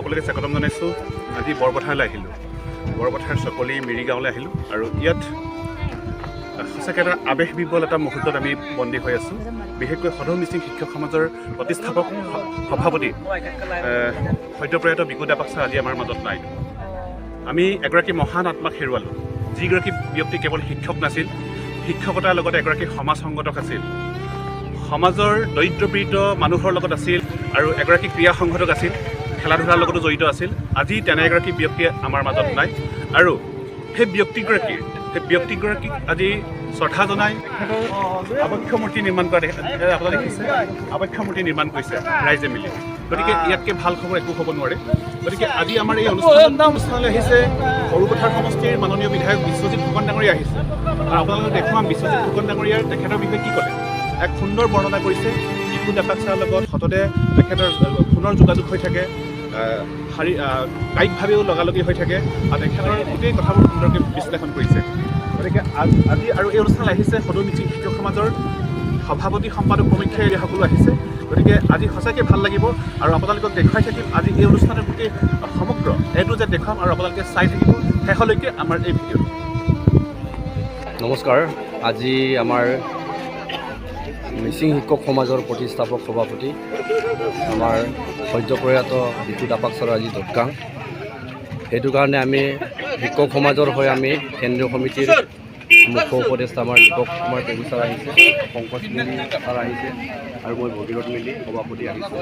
সকলোকে স্বাগতম জনাইছোঁ। আজি বৰপথাৰলৈ আহিলোঁ। বৰপথাৰ চকলি মিৰি গাঁৱলৈ আহিলোঁ আৰু ইয়াত সঁচাকৈ এটা আৱেগবিবল এটা মুহূৰ্তত আমি বন্দী হৈ আছোঁ। বিশেষকৈ সদৌ মিচিং শিক্ষক সমাজৰ প্ৰতিষ্ঠাপক সভাপতি সদ্যপ্ৰয়াত বিকু দাপাক ছাৰ আজি আমাৰ মাজত নাই। আমি এগৰাকী মহান আত্মাক হেৰুৱালোঁ, যিগৰাকী ব্যক্তি কেৱল শিক্ষক নাছিল, শিক্ষকতাৰ লগতে এগৰাকী সমাজ সংগঠক আছিল, সমাজৰ দৰিদ্ৰপীড়িত মানুহৰ লগত আছিল আৰু এগৰাকী ক্ৰীড়া সংগঠক আছিল, খেলা ধূলাৰ লগতো জড়িত আছিল। আজি তেনে এগৰাকী ব্যক্তিয়ে আমাৰ মাজত নাই আৰু সেই ব্যক্তিগৰাকীক আজি শ্ৰদ্ধা জনাই তেখেতৰ আবক্ষ মূৰ্তি নিৰ্মাণ কৰা আপোনালোকে দেখিছে, আবক্ষ মূৰ্তি নিৰ্মাণ কৰিছে ৰাইজে মিলি। গতিকে ইয়াতকৈ ভাল খবৰ একো হ'ব নোৱাৰে। গতিকে আজি আমাৰ এই অনুষ্ঠানলৈ আহিছে সৰুপথাৰ সমষ্টিৰ মাননীয় বিধায়ক বিশ্বজিৎ ফুকন ডাঙৰীয়া আহিছে আৰু আপোনালোকে দেখুৱাম বিশ্বজিৎ ফুকন ডাঙৰীয়াৰ তেখেতৰ বিষয়ে কি ক'লে। এক সুন্দৰ বৰ্ণনা কৰিছে। বিকু দাপাক ছাৰৰ লগত সততে তেখেতৰ ফোনৰ যোগাযোগ হৈ থাকে, কায়িকভাৱেও লগালগি হৈ থাকে আৰু তেখেতৰ গোটেই কথাবোৰ সুন্দৰকৈ বিশ্লেষণ কৰিছে। গতিকে আজি আৰু এই অনুষ্ঠানলৈ আহিছে সদৌ মিচিং শিক্ষক সমাজৰ সভাপতি সম্পাদক সমীক্ষা এৰিয়া সকলো আহিছে। গতিকে আজি সঁচাকৈ ভাল লাগিব আৰু আপোনালোকক দেখুৱাই থাকিম। আজি এই অনুষ্ঠানৰ গোটেই সমগ্ৰ এইটো যে দেখুৱাম আৰু আপোনালোকে চাই থাকিব শেষলৈকে আমাৰ এই ভিডিঅ'। নমস্কাৰ। আজি আমাৰ মিচিং শিক্ষক সমাজৰ প্ৰতিষ্ঠাপক সভাপতি আমাৰ সদ্যপ্ৰয়াত বিকু দাপাক ছাৰৰ আজি দোদগাং। সেইটো কাৰণে আমি শিক্ষক সমাজৰ হৈ আমি কেন্দ্ৰীয় সমিতিৰ মুখ্য উপদেষ্টা আমাৰ দীপক কুমাৰ পেগু ছাৰ আহিছে, পংকজ মিলি ছাৰ আহিছে আৰু মই ভগীৰত মিলি সভাপতি আহিছোঁ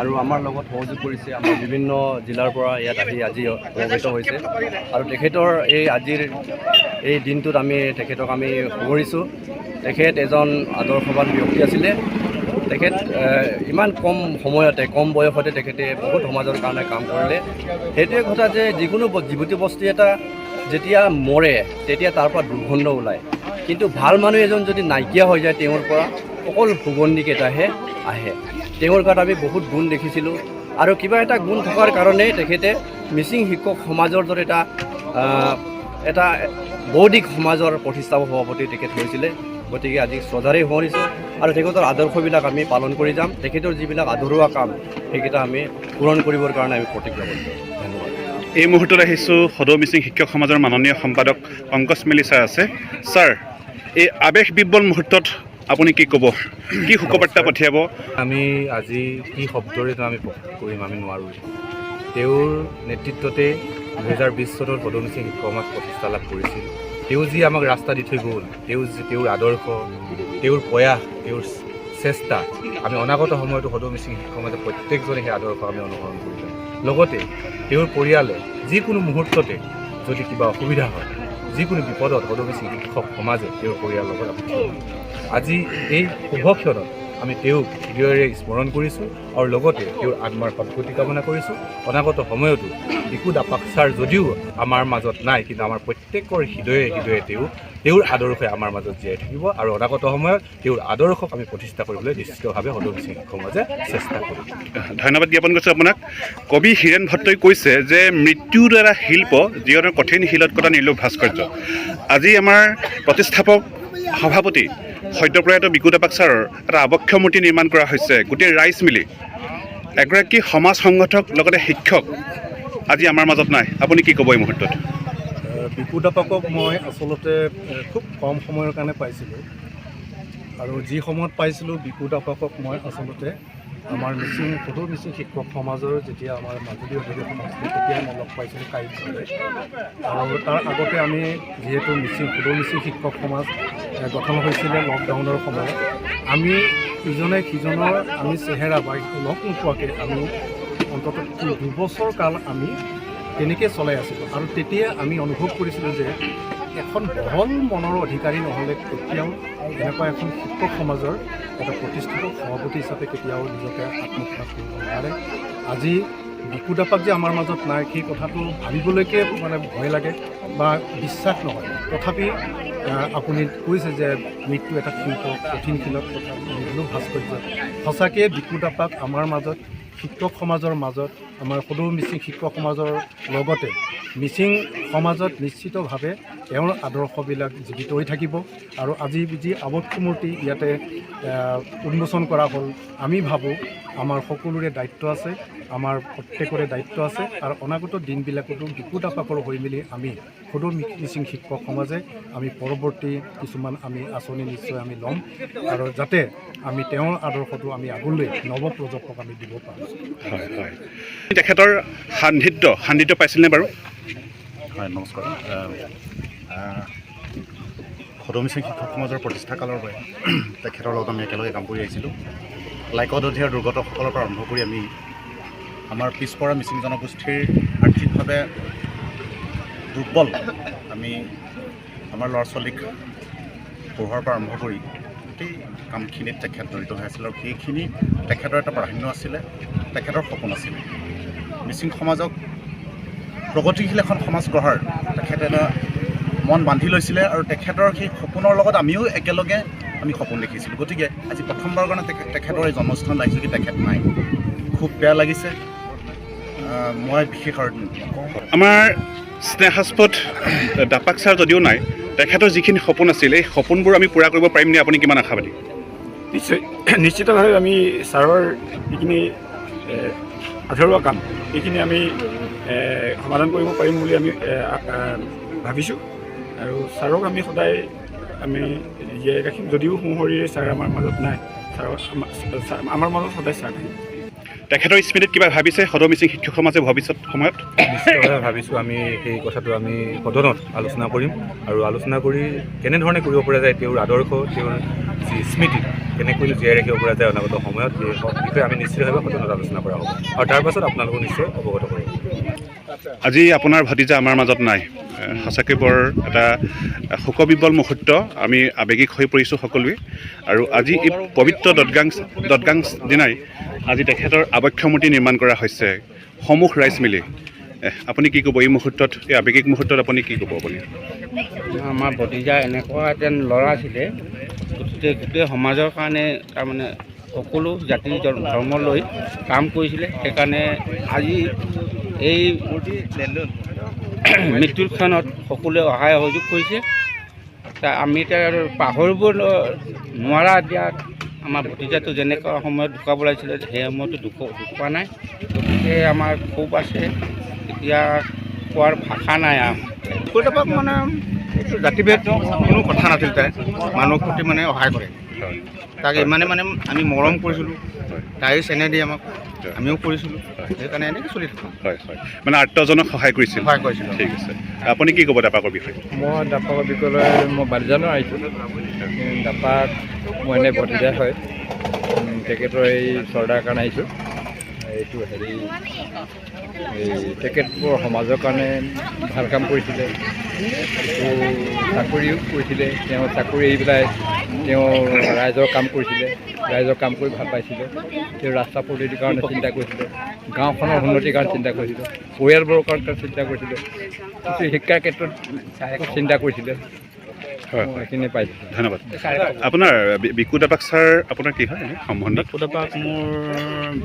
আৰু আমাৰ লগত সহযোগ কৰিছে আমাৰ বিভিন্ন জিলাৰ পৰা ইয়াত আহি আজি সমবেত হৈছে আৰু তেখেতৰ আজিৰ এই দিনটোত তেখেতক আমি শুভৰিছোঁ। তেখেত এজন আদৰ্শৱান ব্যক্তি আছিলে। তেখেত ইমান কম সময়তে কম বয়সতে তেখেতে বহুত সমাজৰ কাৰণে কাম কৰিলে। সেইটোৱে কথা যে যিকোনো জীৱিত বস্তু এটা যেতিয়া মৰে তেতিয়া তাৰ পৰা দুৰ্গন্ধ ওলায়, কিন্তু ভাল মানুহ এজন যদি নাইকিয়া হৈ যায় তেওঁৰ পৰা অকল সুগন্ধিকেইটাহে আহে। তেওঁৰ গাত আমি বহুত গুণ দেখিছিলোঁ আৰু কিবা এটা গুণ থকাৰ কাৰণে তেখেতে মিচিং শিক্ষক সমাজৰ দৰে এটা বৌদ্ধিক সমাজৰ প্ৰতিষ্ঠাপক সভাপতি তেখেত হৈছিলে। গতিকে আজি শ্ৰদ্ধাৰে শুৱৰিছোঁ আৰু তেখেতৰ আদৰ্শবিলাক আমি পালন কৰি যাম। তেখেতৰ যিবিলাক আধৰুৱা কাম সেইকেইটা আমি পূৰণ কৰিবৰ কাৰণে আমি প্ৰতিজ্ঞাবদ্ধ। ধন্যবাদ। এই মুহূৰ্তত আহিছোঁ সদৌ মিচিং শিক্ষক সমাজৰ মাননীয় সম্পাদক পংকজ মিলি ছাৰ আছে। ছাৰ, এই আৱেগবিবল মুহূৰ্তত আপুনি কি ক'ব, কি সুখবাৰ্তা পঠিয়াব? আমি আজি কি শব্দৰে আমি প্ৰকাশ কৰিম, আমি নোৱাৰোঁ। তেওঁৰ নেতৃত্বতে 2020 চনত সদৌ মিচিং শিক্ষক সমাজ প্ৰতিষ্ঠা লাভ কৰিছিল। তেওঁ যি আমাক ৰাস্তা দি থৈ গ'ল, তেওঁৰ আদৰ্শ, তেওঁৰ প্ৰয়াস, তেওঁৰ চেষ্টা আমি অনাগত সময়তো সদৌ মিচিং শিক্ষক সমাজৰ প্ৰত্যেকজনে সেই আদৰ্শ আমি অনুসৰণ কৰি যাম। লগতে তেওঁৰ পৰিয়ালে যিকোনো মুহূৰ্ততে যদি কিবা অসুবিধা হয়, যিকোনো বিপদত সদৌ মিচিং শিক্ষক সমাজে তেওঁৰ পৰিয়ালৰ লগত আমি থিয় দিম। আজি এই শুভক্ষণত আমি তেওঁক হৃদয়েৰে স্মৰণ কৰিছোঁ আৰু লগতে তেওঁৰ আত্মাৰ সদ্গতি কামনা কৰিছোঁ। অনাগত সময়তো বিকু দাপাক ছাৰ যদিও আমাৰ মাজত নাই, কিন্তু আমাৰ প্ৰত্যেকৰ হৃদয়ে হৃদয়ে তেওঁৰ আদৰ্শই আমাৰ মাজত জীয়াই থাকিব আৰু অনাগত সময়ত তেওঁৰ আদৰ্শক আমি প্ৰতিষ্ঠা কৰিবলৈ নিশ্চিতভাৱে সদৌ মিচিং শিক্ষক সমাজে চেষ্টা কৰিম। ধন্যবাদ জ্ঞাপন কৰিছোঁ আপোনাক। কবি হীৰেণ ভট্টই কৈছে যে মৃত্যুৰ দ্বাৰা শিল্প জীৱনৰ কঠিন শিলত কটা নিৰ্লোভ ভাস্কৰ্য। আজি আমাৰ প্ৰতিষ্ঠাপক সভাপতি সদ্যপ্ৰয়াত বিকু দাপাক ছাৰৰ এটা আবক্ষ মূৰ্তি নিৰ্মাণ কৰা হৈছে গোটেই ৰাইজ মিলি। এগৰাকী সমাজ সংগঠক লগতে শিক্ষক আজি আমাৰ মাজত নাই। আপুনি কি ক'ব এই মুহূৰ্তত? বিকু দাপাকক মই আচলতে খুব কম সময়ৰ কাৰণে পাইছিলোঁ আৰু যি সময়ত পাইছিলোঁ বিকু দাপাকক মই আচলতে আমাৰ সদৌ মিচিং শিক্ষক সমাজৰ যেতিয়া আমাৰ মাজুলী অধিৱেশন হৈছিলে তেতিয়াই মই লগ পাইছিলোঁ কায়িকভাৱে। আৰু তাৰ আগতে আমি যিহেতু সদৌ মিচিং শিক্ষক সমাজ গঠন হৈছিলে লকডাউনৰ সময়ত, আমি ইজনে সিজনৰ আমি চেহেৰা বা লগ নোপোৱাকৈ আমি অন্ততঃ 2 বছৰ কাল আমি তেনেকৈ চলাই আছিলোঁ আৰু তেতিয়া আমি অনুভৱ কৰিছিলোঁ যে এখন বহল মনৰ অধিকাৰী নহ'লে কেতিয়াও এনেকুৱা এখন শিক্ষক সমাজৰ এটা প্ৰতিষ্ঠাপক সভাপতি হিচাপে কেতিয়াও নিজকে আত্মপ্ৰকাশ কৰিব নোৱাৰে। আজি বিকু দাপাক যে আমাৰ মাজত নাই সেই কথাটো ভাবিবলৈকে ভয় লাগে বা বিশ্বাস নহয়। তথাপি আপুনি কৈছে যে মৃত্যু এটা শিল্প, কঠিন শিলত কথা নিৰ্লোভ ভাস্কৰ্য। সঁচাকৈ বিকু দাপাক আমাৰ মাজত শিক্ষক সমাজৰ মাজত আমাৰ সদৌ মিচিং শিক্ষক সমাজৰ লগতে মিচিং সমাজত নিশ্চিতভাৱে তেওঁৰ আদৰ্শবিলাক জীৱিত হৈ থাকিব। আৰু আজি যি আৱক্ষ মূৰ্তি ইয়াতে উন্মোচন কৰা হ'ল, আমি ভাবোঁ আমাৰ সকলোৰে দায়িত্ব আছে, আমাৰ প্ৰত্যেকৰে দায়িত্ব আছে। আৰু অনাগত দিনবিলাকতো বিকুট আপাকৰ হৈ মেলি আমি সদৌ মিচিং শিক্ষক সমাজে আমি পৰৱৰ্তী কিছুমান আমি আঁচনি নিশ্চয় আমি ল'ম, আৰু যাতে আমি তেওঁৰ আদৰ্শটো আমি আগলৈ নৱপ্ৰজন্মক আমি দিব পাৰোঁ। হয় হয়, তেখেতৰ সান্নিধ্য পাইছিলনে বাৰু? হয়, নমস্কাৰ। সদৌ মিচিং শিক্ষক সমাজৰ প্ৰতিষ্ঠাকালৰ পৰাই তেখেতৰ লগত আমি একেলগে কাম কৰি আহিছিলোঁ। লাইকত অধিয়াৰ দুৰ্গতসকলৰ পৰা আৰম্ভ কৰি আমি আমাৰ পিছপৰা মিচিং জনগোষ্ঠীৰ আৰ্থিকভাৱে দুৰ্বল আমি আমাৰ ল'ৰা ছোৱালীক পঢ়োৱাৰ পৰা আৰম্ভ কৰি গোটেই কামখিনিত তেখেত জড়িত হৈ আছিল। আৰু সেইখিনি তেখেতৰ এটা প্ৰাধান্য আছিলে, তেখেতৰ সপোন আছিলে মিচিং সমাজক প্ৰগতিশীল এখন সমাজ গঢ়াৰ তেখেতে এটা মন বান্ধি লৈছিলে। আৰু তেখেতৰ সেই সপোনৰ লগত আমিও একেলগে আমি সপোন দেখিছিলোঁ। গতিকে আজি প্ৰথমবাৰৰ কাৰণে তেখেতৰ এই জন্মস্থানত আহিছোঁ কি তেখেত নাই, খুব বেয়া লাগিছে। মই বিশেষ আৰু নকওঁ। আমাৰ স্নেহাস্পদ দাপাক ছাৰ যদিও নাই, তেখেতৰ যিখিনি সপোন আছিল এই সপোনবোৰ আমি পূৰা কৰিব পাৰিম নে? আপুনি কিমান আশাবাদী? নিশ্চয়, নিশ্চিতভাৱে আমি ছাৰৰ যিখিনি আধৰুৱা কাম এইখিনি আমি সমাধান কৰিব পাৰিম বুলি আমি ভাবিছোঁ। আৰু ছাৰক আমি সদায় আমি জীয়াই ৰাখিম, যদিও সোঁশৰীৰে ছাৰ আমাৰ মাজত নাই, আমাৰ মাজত সদায় ছাৰ থাকিব। তেখেতৰ স্মৃতিত কিবা ভাবিছে সদৌ মিচিং শিক্ষক সমাজে ভৱিষ্যত সময়ত? নিশ্চিতভাৱে ভাবিছোঁ আমি সেই কথাটো আমি সদনত আলোচনা কৰিম, আৰু আলোচনা কৰি কেনেধৰণে কৰিব পৰা যায় তেওঁৰ আদৰ্শ, তেওঁৰ যি স্মৃতি কেনেকৈ জীয়াই ৰাখিব পৰা যায় অনাগত সময়ত, সেই বিষয়ে আমি নিশ্চিতভাৱে সদনত আলোচনা কৰা হ'ব। আৰু তাৰ পাছত আপোনালোকক নিশ্চয় অৱগত কৰিম। আজি আপোনাৰ ভতিজা আমাৰ মাজত নাই, সঁচাকৈ বৰ এটা শোকবিব্বল মুহূৰ্ত। আমি আৱেগিক হৈ পৰিছোঁ সকলোৱে। আৰু আজি এই পবিত্ৰ দদগাং দিনাই আজি তেখেতৰ আৱক্ষ মূৰ্তি নিৰ্মাণ কৰা হৈছে সমূহ ৰাইজ মিলি। আপুনি কি ক'ব এই মুহূৰ্তত, এই আৱেগিক মুহূৰ্তত আপুনি কি ক'ব? আপুনি আমাৰ ভতিজা এনেকুৱা এজন ল'ৰা আছিলে, গোটেই সমাজৰ কাৰণে তাৰমানে সকলো জাতি ধৰ্ম লৈ কাম কৰিছিলে। সেইকাৰণে আজি এই মৃত্যুৰ ক্ষণত সকলোৱে সহায় সহযোগ কৰিছে। আমি এতিয়া পাহৰিব নোৱাৰা এতিয়া আমাৰ ভতিজাটো যেনেকুৱা সময়ত ঢুকাব লাগিছিলে সেই সময়তো ঢুকুৱা নাই। গতিকে আমাৰ ক্ষোভ আছে, এতিয়া কোৱাৰ ভাষা নাই। আৰু মানে এইটো জাতিভেদ কোনো কথা নাছিল, তাই মানুহৰ প্ৰতি মানে সহায় কৰে। তাক ইমানে মানে আমি মৰম কৰিছিলোঁ, তাইও চেনে দি আমাক, আমিও কৰিছিলোঁ। সেইকাৰণে এনেকৈ চলি থাকোঁ। হয় হয়, মানে আৰ্তজনক সহায় কৰিছিল। সহায় কৰিছিলোঁ। ঠিক আছে, আপুনি কি ক'ব দাপাকৰ বিষয়ে? মই দাপাকৰ বিষয়লৈ মই বালিজানৰ আহিছোঁ। দাপাক মই এনে ভতিজা হয়, তেখেতৰ এই শ্ৰদ্ধাৰ কাৰণে আহিছোঁ। এইটো এই তেখেতবোৰ সমাজৰ কাৰণে ভাল কাম কৰিছিলে, চাকৰিও কৰিছিলে। তেওঁ চাকৰি এৰি পেলাই তেওঁ ৰাইজৰ কাম কৰিছিলে, ৰাইজৰ কাম কৰি ভাল পাইছিলে। তেওঁ ৰাস্তা পদূলিৰ কাৰণে চিন্তা কৰিছিলে, গাঁওখনৰ উন্নতিৰ কাৰণে চিন্তা কৰিছিলে, পৰিয়ালবোৰৰ কাৰণে চিন্তা কৰিছিলে, কিছু শিক্ষাৰ ক্ষেত্ৰত চিন্তা কৰিছিলে। হয়, এইখিনি পাইছোঁ। ধন্যবাদ। আপোনাৰ বিকু দাপাক ছাৰ আপোনাৰ কি হয় সম্বন্ধত? বিকু দাপাক মোৰ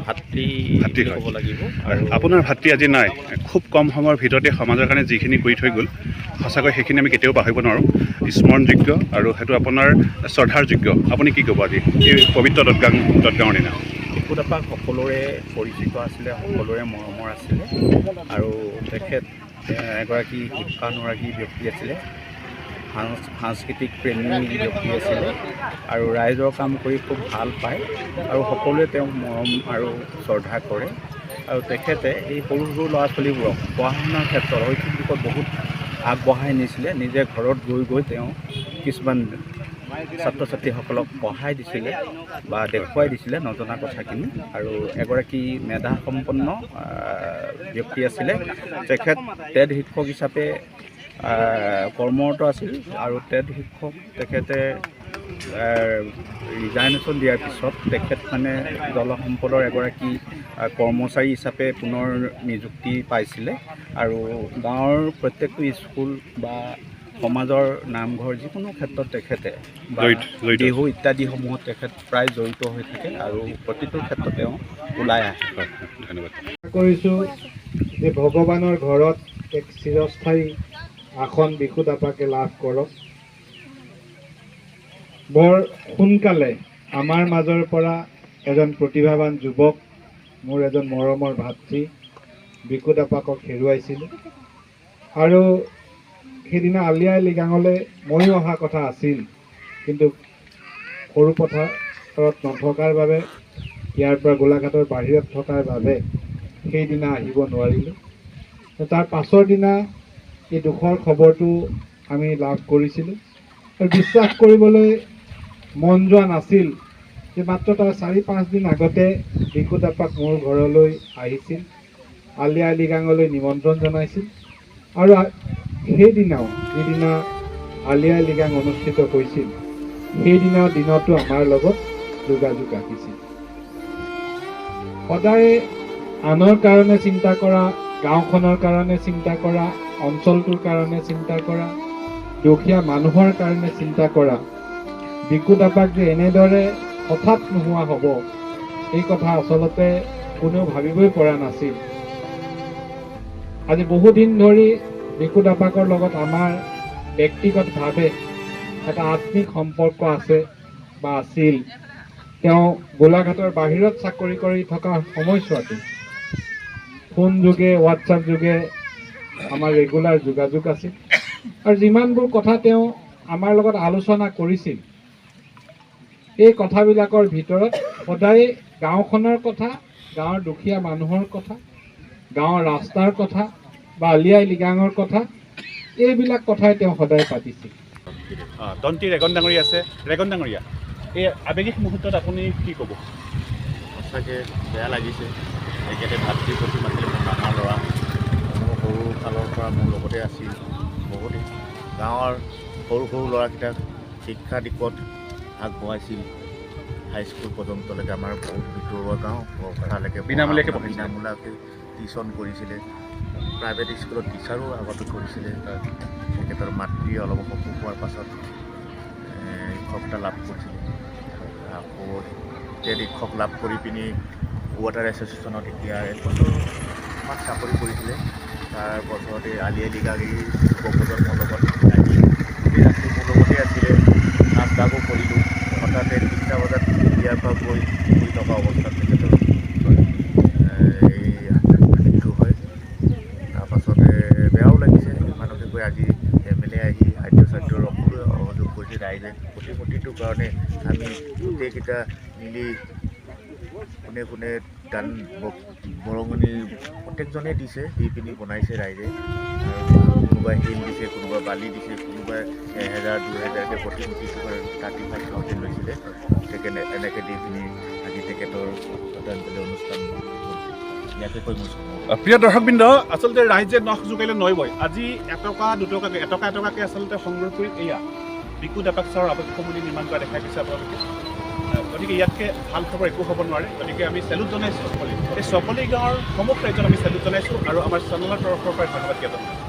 ভাতৃ হয়। ক'ব লাগিব। আৰু আপোনাৰ ভাতৃ আজি নাই, খুব কম সময়ৰ ভিতৰতে সমাজৰ কাৰণে যিখিনি কৰি থৈ গ'ল, সঁচাকৈ সেইখিনি আমি কেতিয়াও পাহৰিব নোৱাৰোঁ। স্মৰণযোগ্য আৰু সেইটো আপোনাৰ শ্ৰদ্ধাৰ যোগ্য। আপুনি কি ক'ব আজি এই পবিত্ৰ দদগাঙৰ দিনা? বিকু দাপাক সকলোৰে পৰিচিত আছিলে, সকলোৰে মৰমৰ আছিলে। আৰু তেখেত এগৰাকী শিক্ষানুৰাগী ব্যক্তি আছিলে, সাংস্কৃতিক প্ৰেমী ব্যক্তি আছিলে, আৰু ৰাইজৰ কাম কৰি খুব ভাল পায়, আৰু সকলোৱে তেওঁক মৰম আৰু শ্ৰদ্ধা কৰে। আৰু তেখেতে এই সৰু সৰু ল'ৰা ছোৱালীবোৰক পঢ়া শুনাৰ ক্ষেত্ৰত শৈক্ষিক দিশত বহুত আগবঢ়াই নিছিলে। নিজে ঘৰত গৈ গৈ তেওঁ কিছুমান ছাত্ৰ ছাত্ৰীসকলক পঢ়াই দিছিলে বা দেখুৱাই দিছিলে নজনা কথাখিনি। আৰু এগৰাকী মেধাসম্পন্ন ব্যক্তি আছিলে। তেখেত টেট শিক্ষক হিচাপে কৰ্মৰত আছিল, আৰু টেট শিক্ষক তেখেতে ৰিজাইনেশ্যন দিয়াৰ পিছত তেখেত মানে জলসম্পদৰ এগৰাকী কৰ্মচাৰী হিচাপে পুনৰ নিযুক্তি পাইছিলে। আৰু গাঁৱৰ প্ৰত্যেকটো স্কুল বা সমাজৰ নামঘৰ যিকোনো ক্ষেত্ৰত তেখেতে বা জড়িত। বিহু ইত্যাদিসমূহত তেখেত প্ৰায় জড়িত হৈ থাকে আৰু প্ৰতিটো ক্ষেত্ৰত তেওঁ ওলাই আহে। ধন্যবাদ। কৰিছোঁ যে ভগৱানৰ ঘৰত এক চিৰস্থায়ী আসন বিকুত আপাকে লাভ কৰক। বৰ সোনকালে আমাৰ মাজৰ পৰা এজন প্ৰতিভাৱান যুৱক, মোৰ এজন মৰমৰ ভাতৃ বিকুত আপাকক হেৰুৱাইছিলোঁ আৰু সেইদিনা আলি আই লৃগাঙলৈ ময়ো অহা কথা আছিল, কিন্তু সৰু পথাৰত নথকাৰ বাবে, ইয়াৰ পৰা গোলাঘাটৰ বাহিৰত থকাৰ বাবে সেইদিনা আহিব নোৱাৰিলোঁ। তাৰ পাছৰ দিনা এই দুখৰ খবৰটো আমি লাভ কৰিছিলোঁ আৰু বিশ্বাস কৰিবলৈ মন যোৱা নাছিল যে মাত্ৰ তাৰ 4-5 দিন আগতে বিকুত আপাক মোৰ ঘৰলৈ আহিছিল, আলি আই লৃগাঙলৈ নিমন্ত্ৰণ জনাইছিল আৰু সেইদিনাও যিদিনা আলি আই লৃগাং অনুষ্ঠিত হৈছিল সেইদিনাৰ দিনতো আমাৰ লগত যোগাযোগ ৰাখিছিল। সদায় আনৰ কাৰণে চিন্তা কৰা, গাঁওখনৰ কাৰণে চিন্তা কৰা, অঞ্চলটোৰ কাৰণে চিন্তা কৰা, দুখীয়া মানুহৰ কাৰণে চিন্তা কৰা বিকুত আপাক যে এনেদৰে হঠাৎ নোহোৱা হ'ব, এই কথা আচলতে কোনেও ভাবিবই পৰা নাছিল। আজি বহুদিন ধৰি বিকুত আপাকৰ লগত আমাৰ ব্যক্তিগতভাৱে এটা আত্মিক সম্পৰ্ক আছে বা আছিল। তেওঁ গোলাঘাটৰ বাহিৰত চাকৰি কৰি থকা সময়ছোৱাতে ফোন যোগে, হোৱাটছআপ যোগে আমাৰ ৰেগুলাৰ যোগাযোগ আছিল আৰু যিমানবোৰ কথা তেওঁ আমাৰ লগত আলোচনা কৰিছিল, এই কথাবিলাকৰ ভিতৰত সদায় গাঁওখনৰ কথা, গাঁৱৰ দুখীয়া মানুহৰ কথা, গাঁৱৰ ৰাস্তাৰ কথা বা আলি আই লৃগাঙৰ কথা, এইবিলাক কথাই তেওঁ সদায় পাতিছিল। দন্তি ৰেগন ডাঙৰীয়া আছে। ৰেগন ডাঙৰীয়া, এই আৱেগিক মুহূৰ্তত আপুনি কি ক'ব? সঁচাকৈ বেয়া লাগিছে। তেখেতে ভাতৃৰ প্ৰতি মাতিলে, মোৰ মামাৰ ল'ৰা, মোৰ সৰু কালৰ পৰা মোৰ লগতে আছিল। বহুতে গাঁৱৰ সৰু সৰু ল'ৰাকেইটাক শিক্ষা দিশত আগবঢ়াইছিল। হাইস্কুল পৰ্যন্তলৈকে আমাৰ বহুত ভিতৰুৱা গাঁও, তালৈকে বিনামূলীয়াকৈ টিউশ্যন কৰিছিলে। প্ৰাইভেট স্কুলত টিচাৰো আগতে কৰিছিলে। তেখেতৰ মাতৃ অলপ অসুখ হোৱাৰ পাছত শিক্ষকতা লাভ কৰিছিলে। আকৌ শিক্ষক লাভ কৰি পিনি ৱাটাৰ এছ'চিয়েশ্যনত এতিয়া 1 বছৰমান চাকৰি কৰিছিলে। তাৰ বছৰতে আলি আই লৃগাং যুৱ প্ৰজন্মৰ লগত আহি গোটেই ৰাতি মোৰ লগতে আছিলে। নাচ গানো কৰিলোঁ। হঠাতে 3টা বজাত ইয়াৰ পৰা গৈ শুই থকা অৱস্থাত তেখেতৰ মৃত্যু হয়। তাৰপাছতে বেয়াও লাগিছে। ইমানকে গৈ আজি MLA আহি খাদ্য-চাদ্যৰ সকলোৱে সহযোগ কৰিছে। ৰাইজে প্ৰতিমূৰ্তিটোৰ কাৰণে আমি গোটেইকেইটা মিলি কোনে কোনে দান বৰঙণি প্ৰত্যেকজনে দিছে, দি পিনি বনাইছে ৰাইজে। কোনোবাই শিল দিছে, কোনোবাই বালি দিছে, কোনোবাই 1000-2000কৈ প্ৰতিমূৰ্তিটো 35,000 লৈছিলে। এনেকৈ দি পিনি আজি তেখেতৰ শ্ৰদ্ধাঞ্জলি অনুষ্ঠান ইয়াকে কৈ মোৰ প্ৰিয় দৰ্শকবৃন্দ, আচলতে ৰাইজে নখ জোকাৰিলে নৈ বয়। আজি 1 টকা 2 টকাকৈ, 1 টকা 1 টকাকৈ আচলতে সংগ্ৰহ কৰি এয়া বিকুত আপাক চাৰৰ আৱেগসমূলি নিৰ্মাণ কৰা দেখাই দিছে আপোনালোকে। গতিকে ইয়াতকৈ ভাল খবৰ একো হ'ব নোৱাৰে। গতিকে আমি চেলুট জনাইছোঁ সকলোৱে। এই চকলি গাঁৱৰ সমগ্ৰ ৰাইজক আমি চেলুট জনাইছোঁ আৰু আমাৰ চেনেলৰ তৰফৰ পৰা ধন্যবাদ জ্ঞাপন কৰিছোঁ।